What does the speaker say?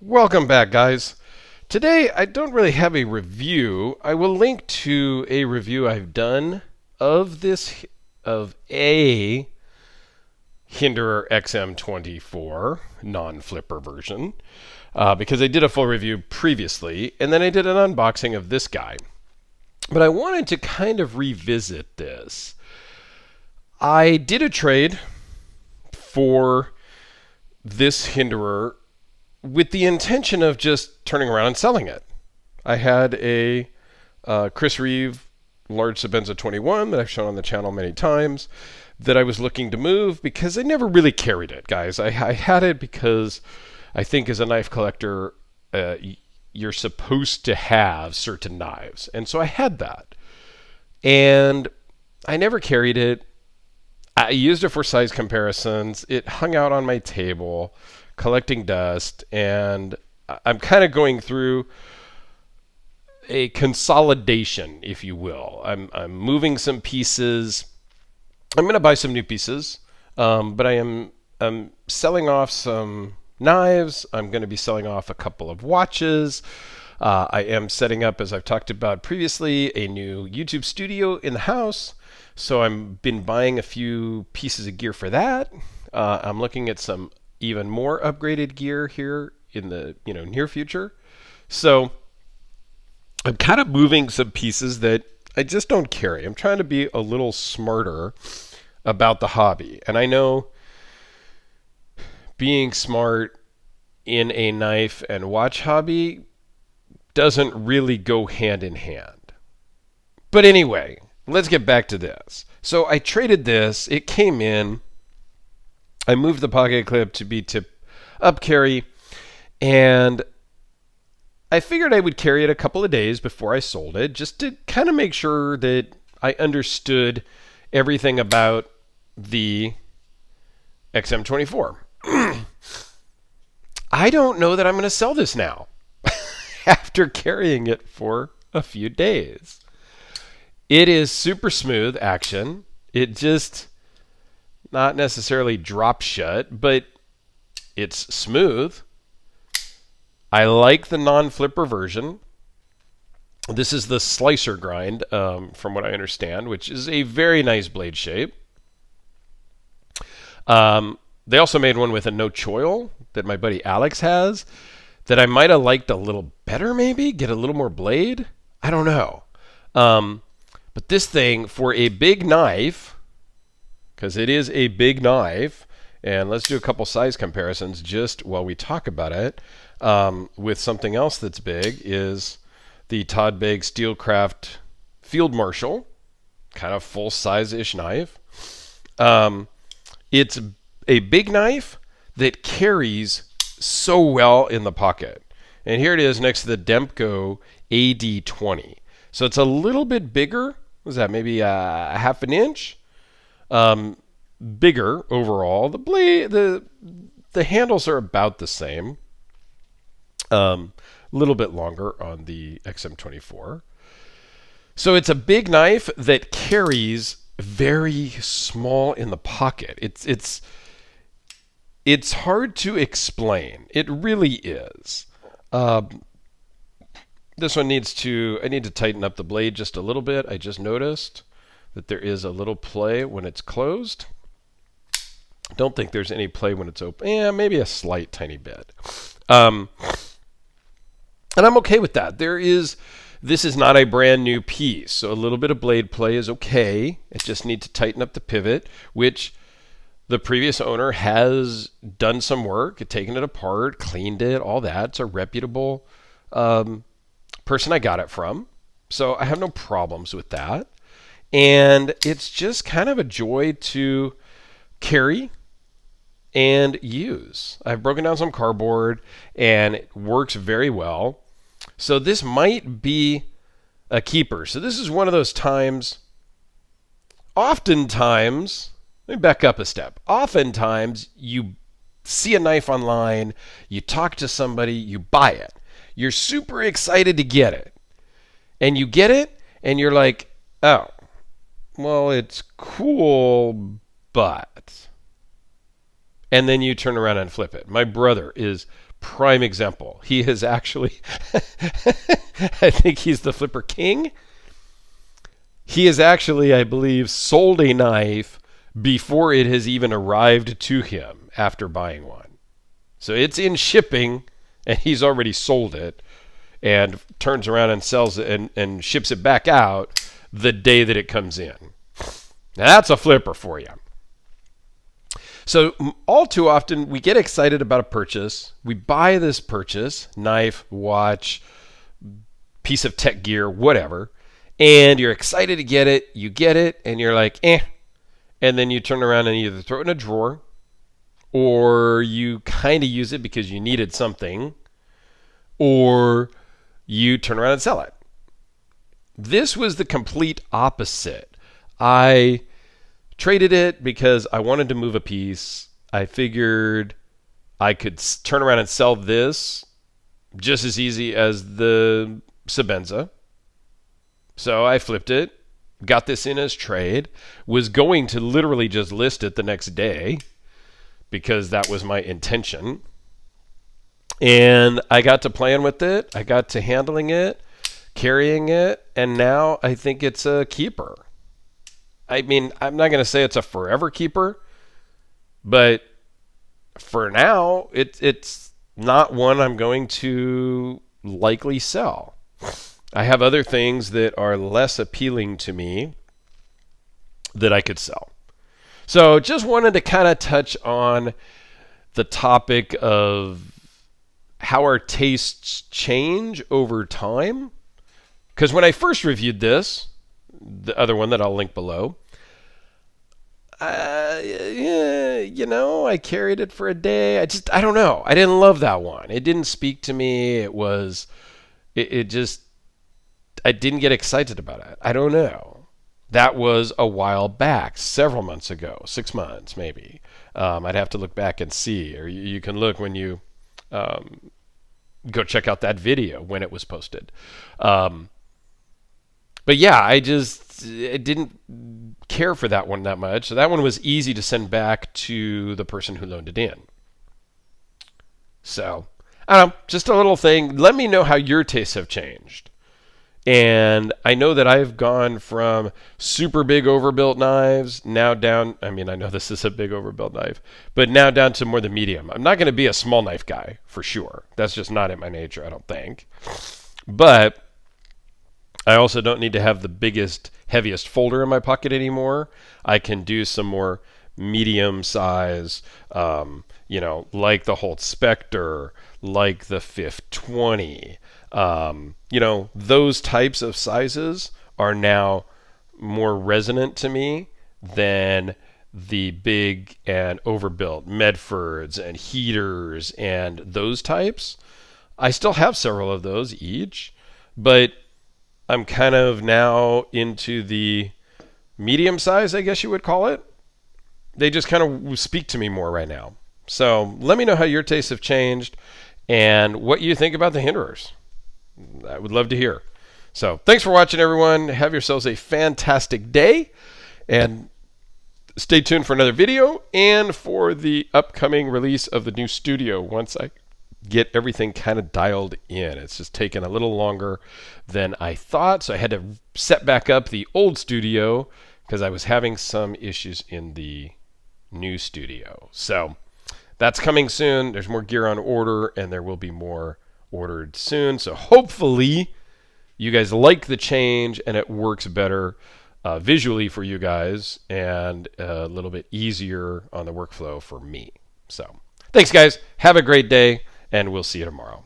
Welcome back, guys. Today, I don't really have a review. I will link to a review I've done of a Hinderer XM-24 non-flipper version because I did a full review previously, and then I did an unboxing of this guy. But I wanted to kind of revisit this. I did a trade for this Hinderer with the intention of just turning around and selling it. I had a Chris Reeve large Sebenza 21 that I've shown on the channel many times that I was looking to move because I never really carried it, guys. I had it because I think as a knife collector, you're supposed to have certain knives. And so I had that. And I never carried it. I used it for size comparisons. It hung out on my table collecting dust, and I'm kind of going through a consolidation, if you will. I'm moving some pieces. I'm going to buy some new pieces, but I'm selling off some knives. I'm going to be selling off a couple of watches. I am setting up, as I've talked about previously, a new YouTube studio in the house. So I've been buying a few pieces of gear for that. I'm looking at some even more upgraded gear here in the near future. So I'm kind of moving some pieces that I just don't carry. I'm trying to be a little smarter about the hobby. And I know being smart in a knife and watch hobby doesn't really go hand in hand. But anyway, let's get back to this. So I traded this. It came in. I moved the pocket clip to be tip up carry, and I figured I would carry it a couple of days before I sold it, just to kind of make sure that I understood everything about the XM-24. I don't know that I'm going to sell this now after carrying it for a few days. It is super smooth action. It just not necessarily drop shut, but it's smooth. I like the non-flipper version. This is the slicer grind, from what I understand, which is a very nice blade shape. They also made one with a no choil that my buddy Alex has that I might have liked a little better, maybe get a little more blade. I don't know. But this thing, for a big knife, because it is a big knife, and let's do a couple size comparisons just while we talk about it, with something else that's big is the Todd Begg Steelcraft Field Marshal, kind of full-size-ish knife. It's a big knife that carries so well in the pocket. And here it is next to the Demko AD20. So it's a little bit bigger. What is that, maybe a half an inch? Bigger overall. The blade, the handles are about the same. A little bit longer on the XM-24. So it's a big knife that carries very small in the pocket. It's hard to explain. It really is. This one I need to tighten up the blade just a little bit. I just noticed that there is a little play when it's closed. Don't think there's any play when it's open. Yeah, maybe a slight tiny bit. And I'm okay with that. This is not a brand new piece, so a little bit of blade play is okay. I just need to tighten up the pivot, which the previous owner has done some work, taken it apart, cleaned it, all that. It's a reputable person I got it from, so I have no problems with that. And it's just kind of a joy to carry and use. I've broken down some cardboard, and it works very well. So this might be a keeper. So this is one of those times, oftentimes, let me back up a step. Oftentimes, you see a knife online, you talk to somebody, you buy it. You're super excited to get it. And you get it, and you're like, oh, well, it's cool, but... And then you turn around and flip it. My brother is prime example. He has actually, I think he's the flipper king. He has actually, I believe, sold a knife before it has even arrived to him after buying one. So it's in shipping, and he's already sold it, and turns around and sells it and ships it back out the day that it comes in. Now that's a flipper for you. So all too often, we get excited about a purchase. We buy this purchase, knife, watch, piece of tech gear, whatever, and you're excited to get it. You get it, and you're like, eh. And then you turn around and either throw it in a drawer, or you kind of use it because you needed something, or you turn around and sell it. This was the complete opposite. I traded it because I wanted to move a piece. I figured I could turn around and sell this just as easy as the Sebenza. So I flipped it, got this in as trade, was going to literally just list it the next day because that was my intention. And I got to playing with it. I got to handling it, carrying it, and now I think it's a keeper. I mean, I'm not going to say it's a forever keeper, but for now, it's not one I'm going to likely sell. I have other things that are less appealing to me that I could sell. So just wanted to kind of touch on the topic of how our tastes change over time. Because when I first reviewed this, the other one that I'll link below, I carried it for a day. I don't know. I didn't love that one. It didn't speak to me. I didn't get excited about it. I don't know. That was a while back, several months ago, 6 months maybe. I'd have to look back and see, or you can look when you go check out that video when it was posted. But yeah, I didn't care for that one that much. So that one was easy to send back to the person who loaned it in. So, I don't know, just a little thing. Let me know how your tastes have changed. And I know that I've gone from super big overbuilt knives now down, I mean, I know this is a big overbuilt knife, but now down to more the medium. I'm not going to be a small knife guy for sure. That's just not in my nature, I don't think. But I also don't need to have the biggest, heaviest folder in my pocket anymore. I can do some more medium size, like the Holt Spectre, like the 520. Those types of sizes are now more resonant to me than the big and overbuilt Medfords and heaters and those types. I still have several of those each, but I'm kind of now into the medium size, I guess you would call it. They just kind of speak to me more right now. So let me know how your tastes have changed and what you think about the Hinderers. I would love to hear. So thanks for watching, everyone. Have yourselves a fantastic day, and stay tuned for another video and for the upcoming release of the new studio once I get everything kind of dialed in. It's just taken a little longer than I thought, so I had to set back up the old studio because I was having some issues in the new studio. So that's coming soon. There's more gear on order, and there will be more ordered soon. So hopefully you guys like the change and it works better visually for you guys and a little bit easier on the workflow for me. So thanks, guys. Have a great day, and we'll see you tomorrow.